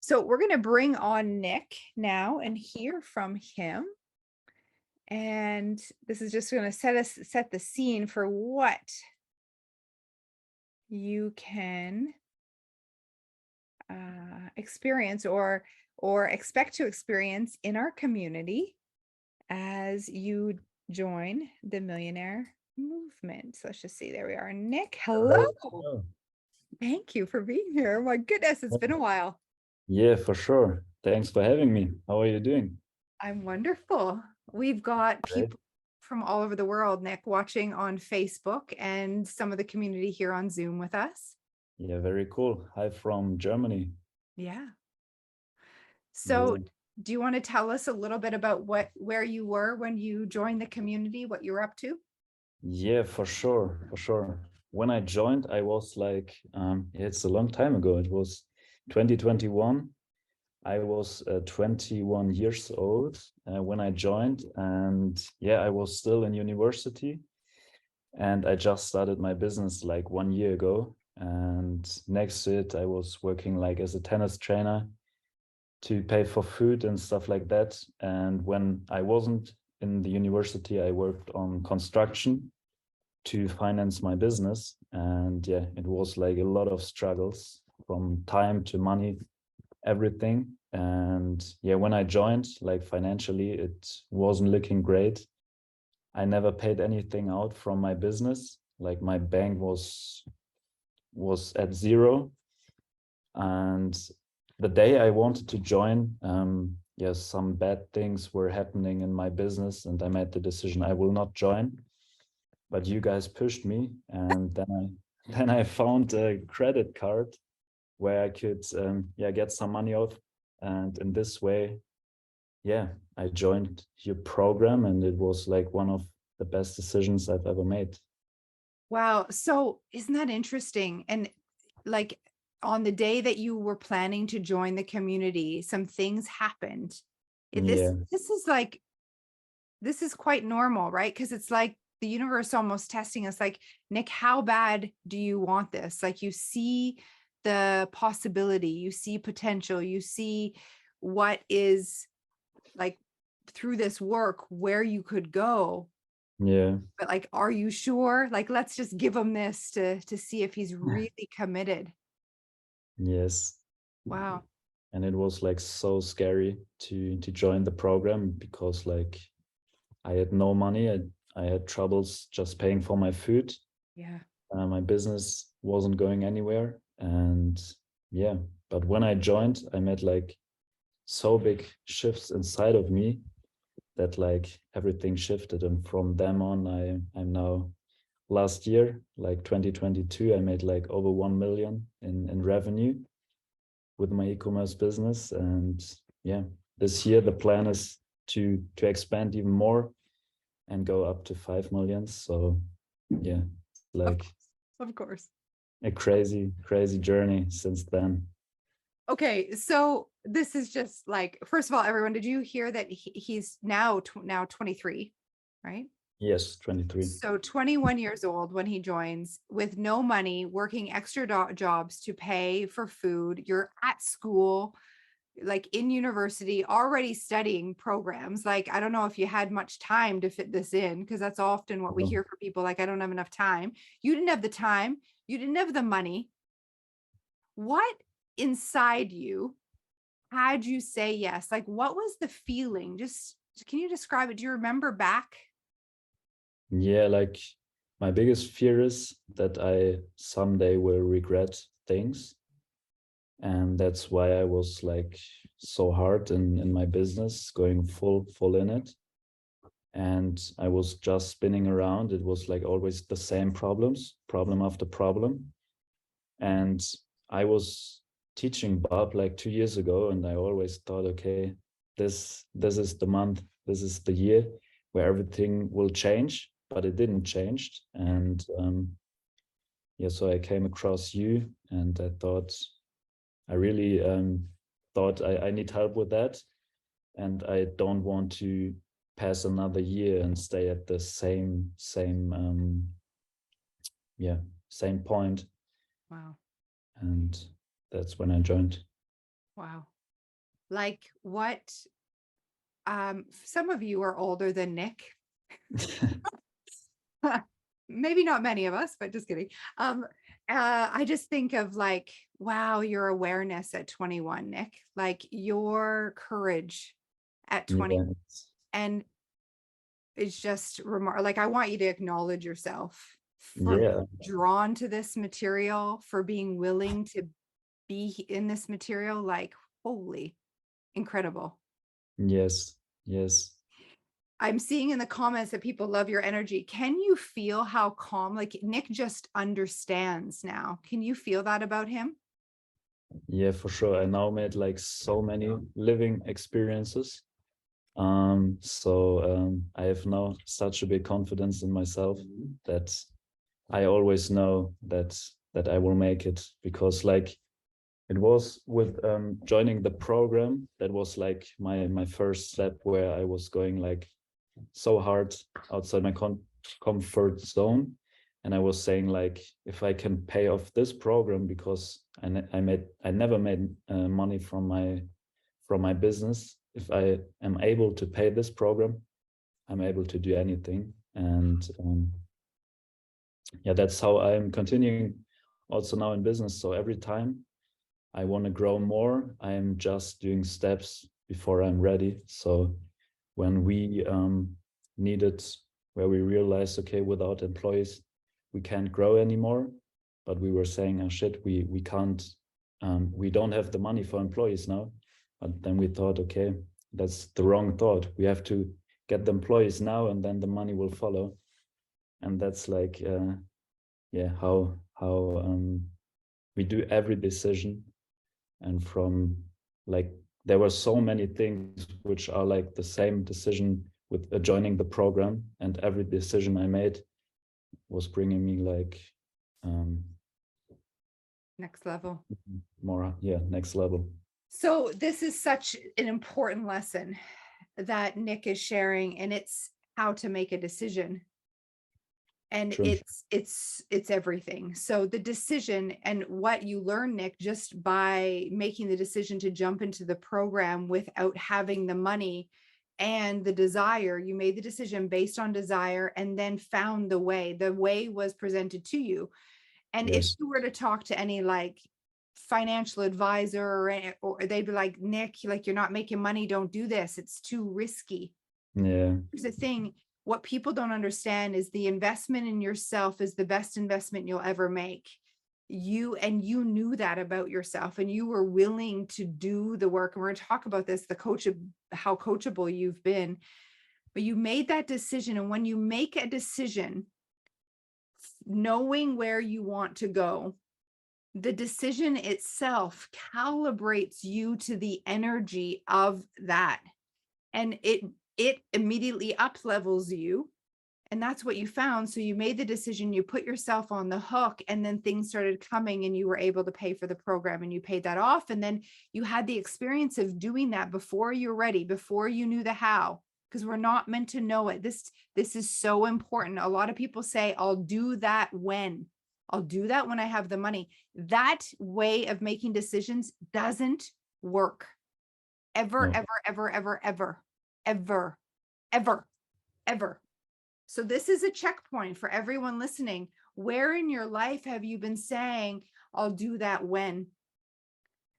So we're going to bring on Nick now and hear from him. And this is just going to set the scene for what you can experience or expect to experience in our community as you join the millionaire movement. So let's just see. There we are. Nick, hello. Hello. Thank you for being here. My goodness, it's been a while. Yeah, for sure. Thanks for having me. How are you doing? I'm wonderful. We've got Great. people from all over the world, Nick, watching on Facebook and some of the community here on Zoom with us. Yeah, very cool. Hi from Germany. Yeah. So Yeah. do you want to tell us a little bit about where you were when you joined the community, what you were up to? Yeah, for sure. For sure. When I joined, I was like, it's a long time ago. It was 2021. I was 21 years old when I joined. And yeah, I was still in university. And I just started my business like 1 year ago. And next to it, I was working like as a tennis trainer to pay for food and stuff like that. And when I wasn't in the university, I worked on construction to finance my business. And yeah, it was like a lot of struggles from time to money, everything. And yeah, when I joined, like financially, it wasn't looking great. I never paid anything out from my business. Like my bank was at zero. And the day I wanted to join, yes, some bad things were happening in my business, and I made the decision I will not join. But you guys pushed me, and then I found a credit card where I could get some money off, and in this way, yeah, I joined your program, and it was like one of the best decisions I've ever made. Wow. So isn't that interesting? And like on the day that you were planning to join the community, some things happened. This Yeah, this is like this is quite normal, right? Because it's like the universe almost testing us like, Nick, how bad do you want this? Like you see the possibility, you see potential, you see what is like through this work where you could go. yeah, But like, are you sure? Like, let's just give him this to see if he's really committed. yes. Wow. And it was like so scary to join the program because like I had no money. I had troubles just paying for my food. Yeah. My business wasn't going anywhere. And yeah, but when I joined, I made like so big shifts inside of me that like everything shifted. And from them on, I'm now last year, like 2022, I made like over 1 million in revenue with my e-commerce business. And yeah, this year the plan is to expand even more and go up to 5 million. So yeah, Of like course. Of course. a crazy journey since then. Okay, so this is just like, first of all, everyone, did you hear that he's now 23, right? Yes, 23. So 21 years old when he joins with no money, working extra jobs to pay for food. You're at school, like in university, already studying programs. Like, I don't know if you had much time to fit this in, because that's often what we Oh, hear from people. Like, I don't have enough time. You didn't have the time. You didn't have the money. What inside you had you say yes? Like, what was the feeling? Just can you describe it? Do you remember back? yeah, like my biggest fear is that I someday will regret things. And that's why I was like so hard in my business, going full in it. And I was just spinning around. It was like always the same problems, problem after problem. And I was teaching Bob like 2 years ago, and I always thought, okay, this is the month, this is the year where everything will change, but it didn't change. And yeah, so I came across you, and I thought I really thought I need help with that, and I don't want to pass another year and stay at the same point. Wow. And that's when I joined. Wow. Like what, some of you are older than Nick. Maybe not many of us, but just kidding. I just think of like, wow, your awareness at 21, Nick, like your courage at 20. Yeah, And it's just like, I want you to acknowledge yourself for being yeah, drawn to this material, for being willing to be in this material. Like, holy, incredible. yes, yes. I'm seeing in the comments that people love your energy. Can you feel how calm, like Nick just understands now? Can you feel that about him? Yeah, for sure. I now made like so many living experiences. I have now such a big confidence in myself that I always know that I will make it, because like it was with joining the program, that was like my first step, where I was going like so hard outside my comfort zone. And I was saying like, if I can pay off this program, because I never made money from my business, if I am able to pay this program, I'm able to do anything. And yeah, that's how I'm continuing also now in business. So every time I want to grow more, I'm just doing steps before I'm ready. So when we needed, where we realized, okay, without employees, we can't grow anymore. But we were saying, oh shit, we can't, we don't have the money for employees now. But then we thought, okay, that's the wrong thought. We have to get the employees now, and then the money will follow. And that's like, yeah, how we do every decision. And from like, there were so many things which are like the same decision with joining the program, and every decision I made was bringing me like Next level. more, yeah, next level. So this is such an important lesson that Nick is sharing, and it's how to make a decision. And True. it's everything. So the decision and what you learn, Nick, just by making the decision to jump into the program without having the money and the desire, you made the decision based on desire and then found the way. The way was presented to you. And if Yes. you were to talk to any like financial advisor, or they'd be like, Nick, like, you're not making money, don't do this, it's too risky. Yeah. Here's the thing, what people don't understand is the investment in yourself is the best investment you'll ever make. You knew that about yourself, and you were willing to do the work. And we're going to talk about this, how coachable you've been, but you made that decision. And when you make a decision knowing where you want to go, the decision itself calibrates you to the energy of that, and it immediately up levels you. And that's what you found. So you made the decision, you put yourself on the hook, and then things started coming, and you were able to pay for the program, and you paid that off. And then you had the experience of doing that before you're ready, before you knew the how, because we're not meant to know it. This is so important. A lot of people say, I'll do that when. I'll do that when I have the money. That way of making decisions doesn't work. Ever, No. ever, ever, ever, ever, ever, ever, ever. So this is a checkpoint for everyone listening. Where in your life have you been saying, I'll do that when?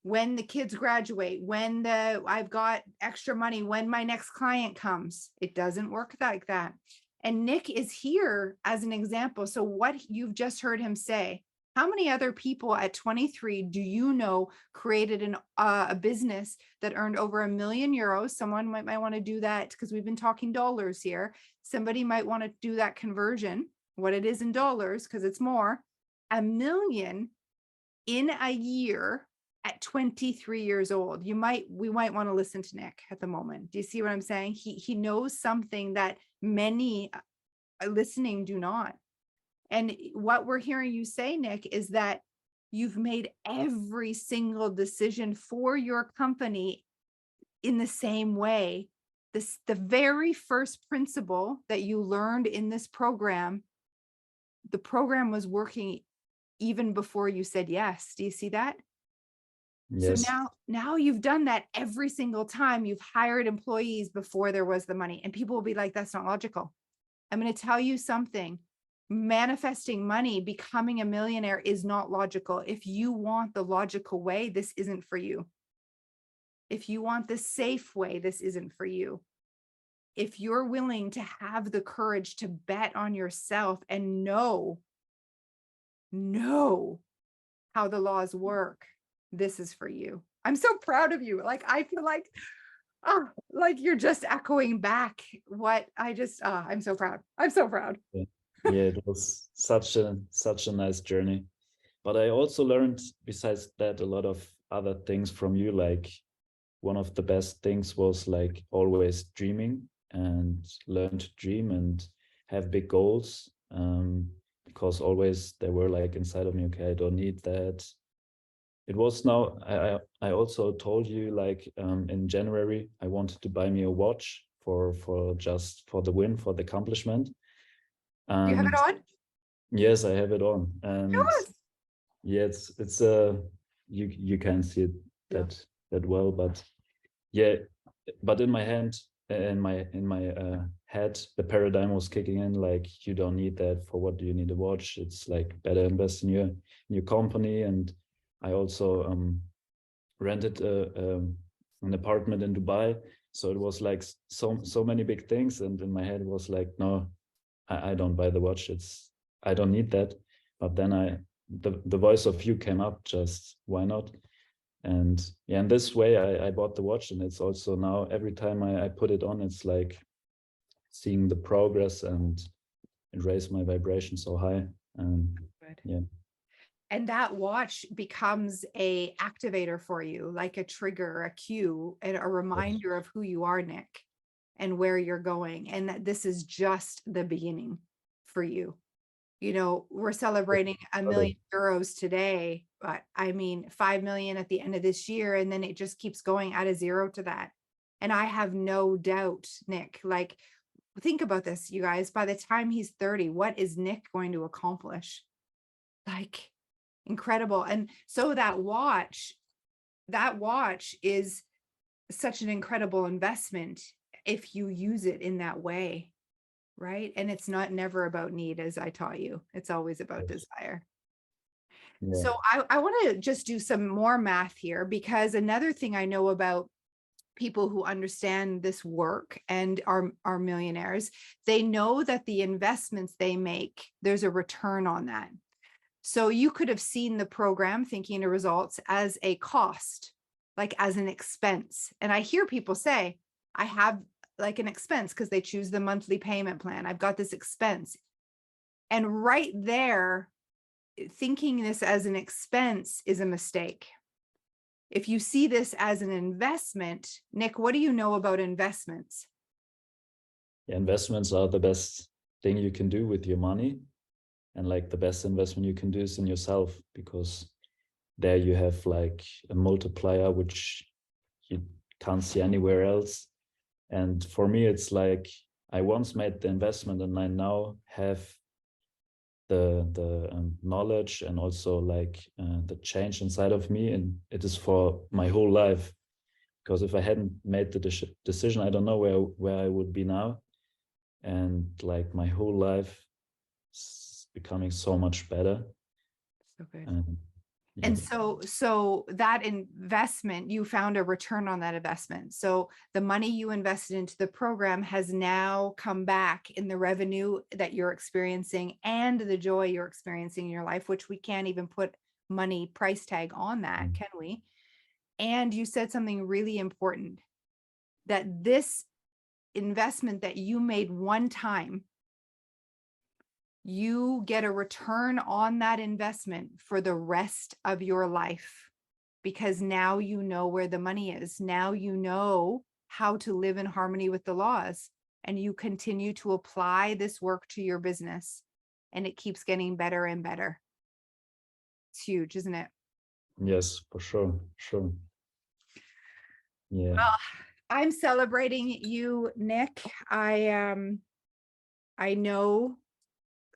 When the kids graduate, when I've got extra money, when my next client comes. It doesn't work like that. And Nick is here as an example. So what you've just heard him say, how many other people at 23 do you know created a business that earned over €1 million? Someone might want to do that, because we've been talking dollars here. Somebody might want to do that conversion, what it is in dollars, because it's more. $1 million in a year at 23 years old. We might want to listen to Nick at the moment. Do you see what I'm saying? He knows something that many listening do not. And what we're hearing you say, Nick, is that you've made every single decision for your company in the same way. The very first principle that you learned in this program, the program was working even before you said yes. Do you see that? So Yes. now you've done that every single time you've hired employees before there was the money. And people will be like, that's not logical. I'm going to tell you something. Manifesting money, becoming a millionaire is not logical. If you want the logical way, this isn't for you. If you want the safe way, this isn't for you. If you're willing to have the courage to bet on yourself and know how the laws work, this is for you. I'm so proud of you. Like, I feel like, oh, like you're just echoing back what I just, I'm so proud. I'm so proud. Yeah. Yeah, it was such a nice journey. But I also learned, besides that, a lot of other things from you. Like, one of the best things was like always dreaming, and learn to dream and have big goals. Because always they were like inside of me, okay, I don't need that. It was now, I also told you, like, in January I wanted to buy me a watch for just for the win, for the accomplishment. Do you have it And on? yes, I have it on. Show And us. yeah, it's you can't see it No. that well, but yeah, but in my hand, in my head, the paradigm was kicking in, like, you don't need that. For what do you need a watch? It's like better invest in your company. And I also rented an apartment in Dubai. So it was like so many big things, and in my head it was like, no, I don't buy the watch. I don't need that. But then the voice of you came up, just why not? And yeah, in this way I bought the watch. And it's also now every time I put it on, it's like seeing the progress, and it raised my vibration so high. And Good. yeah. And that watch becomes a activator for you, like a trigger, a cue, and a Yes. reminder of who you are, Nick, and where you're going, and that this is just the beginning for you. You know, we're celebrating €1 million today, but I mean 5 million at the end of this year, and then it just keeps going out of zero to that. And I have no doubt, Nick, like, think about this, you guys, by the time he's 30, what is Nick going to accomplish? Like, incredible. And so that watch is such an incredible investment if you use it in that way, right? And it's not never about need, as I taught you. It's always about Yes. desire. Yeah. So I want to just do some more math here, because another thing I know about people who understand this work and are millionaires, they know that the investments they make, there's a return on that. So you could have seen the program Thinking to Results as a cost, like as an expense. And I hear people say, I have like an expense, because they choose the monthly payment plan. I've got this expense. And right there, thinking this as an expense is a mistake. If you see this as an investment, Nick, what do you know about investments? Yeah, investments are the best thing you can do with your money. And like the best investment you can do is in yourself, because there you have like a multiplier which you can't see anywhere else. And for me, it's like I once made the investment, and I now have the knowledge, and also like the change inside of me, and it is for my whole life. Because if I hadn't made the decision, I don't know where I would be now. And like my whole life is becoming so much better. So good. And yeah. And so that investment, you found a return on that investment. So the money you invested into the program has now come back in the revenue that you're experiencing and the joy you're experiencing in your life, which we can't even put money price tag on that, can we? And you said something really important, that this investment that you made one time, you get a return on that investment for the rest of your life, because now you know where the money is. Now you know how to live in harmony with the laws, and you continue to apply this work to your business, and it keeps getting better and better. It's huge, isn't it? Yes, for sure. Sure. Yeah. Well, I'm celebrating you, Nick. I know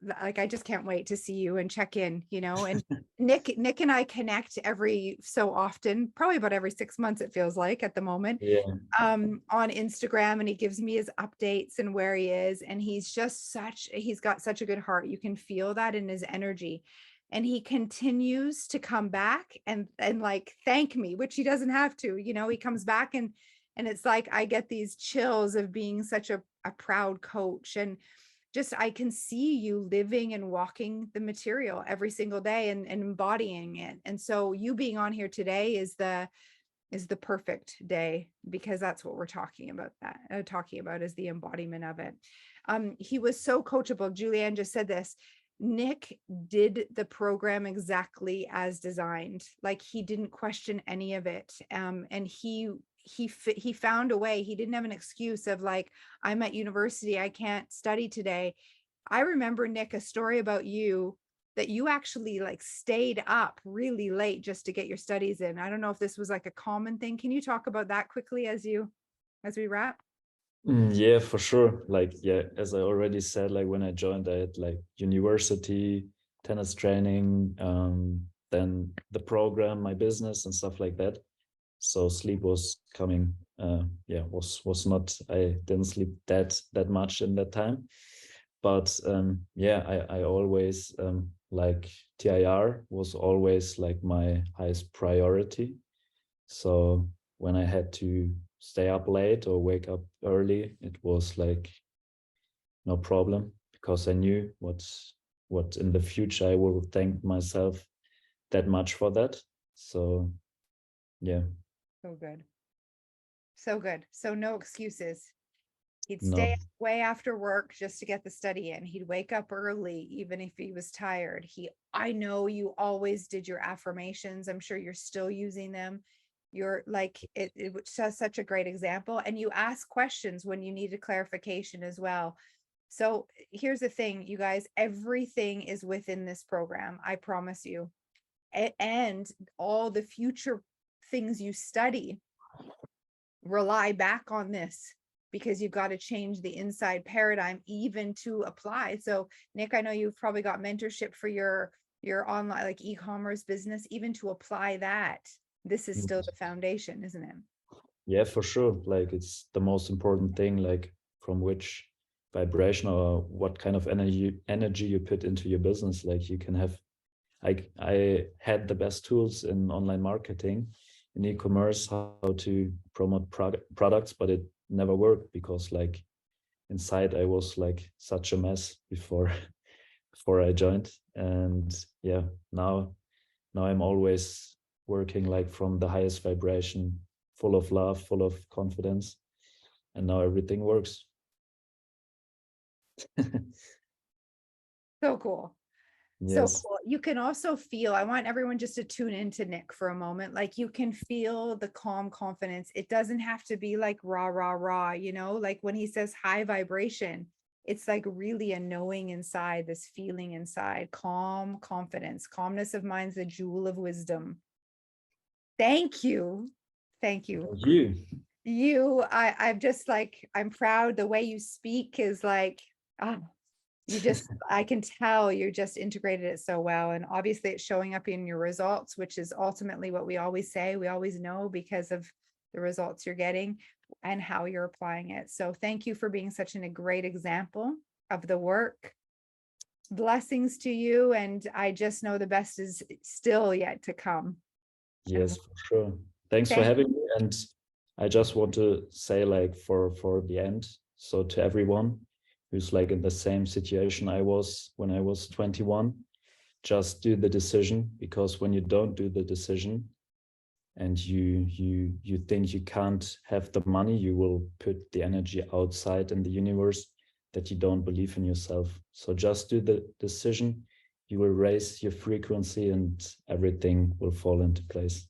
like, I just can't wait to see you and check in, you know, and Nick and I connect every so often, probably about every 6 months, it feels like at the moment, Yeah. on Instagram, and he gives me his updates and where he is. And he's got such a good heart. You can feel that in his energy. And he continues to come back and like thank me, which he doesn't have to, you know, he comes back and it's like I get these chills of being such a proud coach. And just I can see you living and walking the material every single day and embodying it. And so you being on here today is the perfect day, because that's what we're talking about, is the embodiment of it. He was so coachable. Julianne just said this. Nick did the program exactly as designed. Like, he didn't question any of it. And he found a way. He didn't have an excuse of like, I'm at university, I can't study today. I remember, Nick, a story about you that you actually like stayed up really late just to get your studies in. I don't know if this was like a common thing. Can you talk about that quickly as we wrap? Yeah, for sure. Like, yeah, as I already said, like when I joined, I had like university, tennis training, then the program, my business and stuff like that. So sleep was coming, yeah, was not, I didn't sleep that much in that time. But yeah, I always like TIR was always like my highest priority. So when I had to stay up late or wake up early, it was like no problem, because I knew what in the future I will thank myself that much for that. So yeah, So good. So good. So no excuses. He'd stay no, up way after work just to get the study in. He'd wake up early, even if he was tired. I know you always did your affirmations. I'm sure you're still using them. You're like, it was just such a great example. And you ask questions when you needed clarification as well. So here's the thing, you guys, everything is within this program. I promise you. And all the future things you study rely back on this, because you've got to change the inside paradigm even to apply. So Nick, I know you've probably got mentorship for your online like e-commerce business. Even to apply that, this is still the foundation, isn't it? yeah, for sure. Like it's the most important thing, like from which vibration or what kind of energy you put into your business. Like you can have, I had the best tools in online marketing, in e-commerce, how to promote products, but it never worked because like inside I was like such a mess before before I joined. And yeah, now I'm always working like from the highest vibration, full of love, full of confidence, and now everything works. So cool. So Yes. cool. You can also feel, I want everyone just to tune into Nick for a moment. Like, you can feel the calm confidence. It doesn't have to be like rah, rah, rah, you know, like when he says high vibration, it's like really a knowing inside, this feeling inside, calm confidence. Calmness of mind's the jewel of wisdom. Thank you. Thank you. Thank you. I'm just like, I'm proud. The way you speak is like, ah, I can tell you're just integrated it so well. And obviously it's showing up in your results, which is ultimately what we always say. We always know because of the results you're getting and how you're applying it. So thank you for being such a great example of the work. Blessings to you. And I just know the best is still yet to come. And Yes, for sure. Thanks for thank having me. And I just want to say, like, for the end, so to everyone who's like in the same situation I was when I was 21, just do the decision, because when you don't do the decision and you think you can't have the money, you will put the energy outside in the universe that you don't believe in yourself. So just do the decision, you will raise your frequency and everything will fall into place.